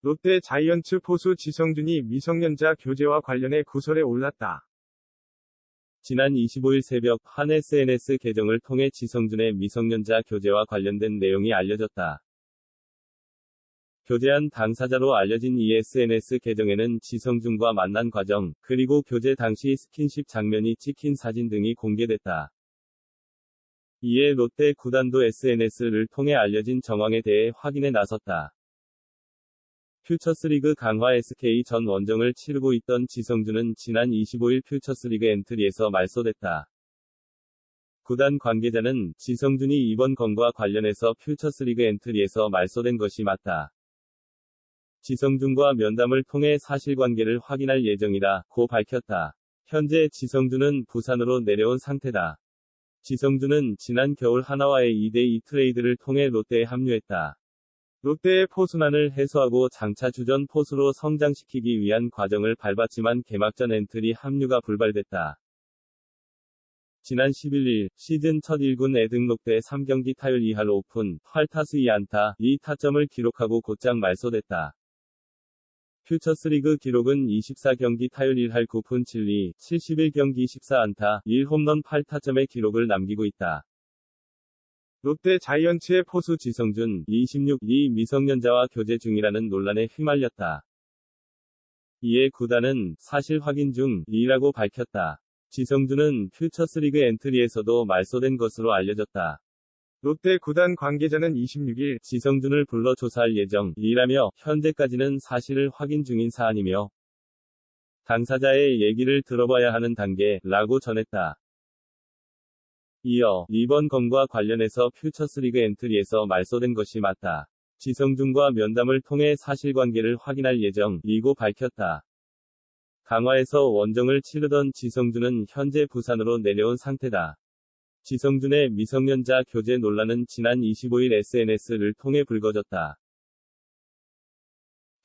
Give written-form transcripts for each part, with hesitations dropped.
롯데 자이언츠 포수 지성준이 미성년자 교제와 관련해 구설에 올랐다. 지난 25일 새벽 한 SNS 계정을 통해 지성준의 미성년자 교제와 관련된 내용이 알려졌다. 교제한 당사자로 알려진 이 SNS 계정에는 지성준과 만난 과정, 그리고 교제 당시 스킨십 장면이 찍힌 사진 등이 공개됐다. 이에 롯데 구단도 SNS를 통해 알려진 정황에 대해 확인에 나섰다. 퓨처스리그 강화 SK 전 원정을 치르고 있던 지성준은 지난 25일 퓨처스리그 엔트리에서 말소됐다. 구단 관계자는 지성준이 이번 건과 관련해서 퓨처스리그 엔트리에서 말소된 것이 맞다. 지성준과 면담을 통해 사실관계를 확인할 예정이라고 밝혔다. 현재 지성준은 부산으로 내려온 상태다. 지성준은 지난 겨울 하나와의 2대2 트레이드를 통해 롯데에 합류했다. 롯데의 포수난을 해소하고 장차 주전 포수로 성장시키기 위한 과정을 밟았지만 개막전 엔트리 합류가 불발됐다. 지난 11일 시즌 첫 1군에 등록돼 3경기 타율 2할 5푼, 8타수 2안타, 2타점을 기록하고 곧장 말소됐다. 퓨처스리그 기록은 24경기 타율 1할 9푼 7리, 71경기 14안타, 1홈런 8타점의 기록을 남기고 있다. 롯데 자이언츠의 포수 지성준, 26이 미성년자와 교제 중이라는 논란에 휘말렸다. 이에 구단은 사실 확인 중이라고 밝혔다. 지성준은 퓨처스리그 엔트리에서도 말소된 것으로 알려졌다. 롯데 구단 관계자는 26일 지성준을 불러 조사할 예정이라며 현재까지는 사실을 확인 중인 사안이며 당사자의 얘기를 들어봐야 하는 단계라고 전했다. 이어 이번 건과 관련해서 퓨처스리그 엔트리에서 말소된 것이 맞다. 지성준과 면담을 통해 사실관계를 확인할 예정이고 밝혔다. 강화에서 원정을 치르던 지성준은 현재 부산으로 내려온 상태다. 지성준의 미성년자 교제 논란은 지난 25일 SNS를 통해 불거졌다.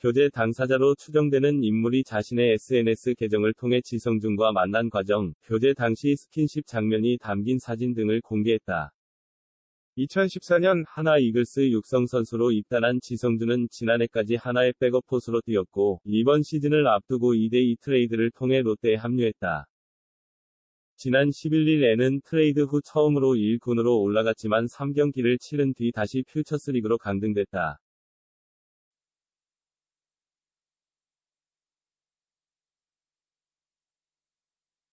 교제 당사자로 추정되는 인물이 자신의 SNS 계정을 통해 지성준과 만난 과정, 교제 당시 스킨십 장면이 담긴 사진 등을 공개했다. 2014년 하나 이글스 육성 선수로 입단한 지성준은 지난해까지 하나의 백업 포수로 뛰었고, 이번 시즌을 앞두고 2대2 트레이드를 통해 롯데에 합류했다. 지난 11일에는 트레이드 후 처음으로 1군으로 올라갔지만 3경기를 치른 뒤 다시 퓨처스리그로 강등됐다.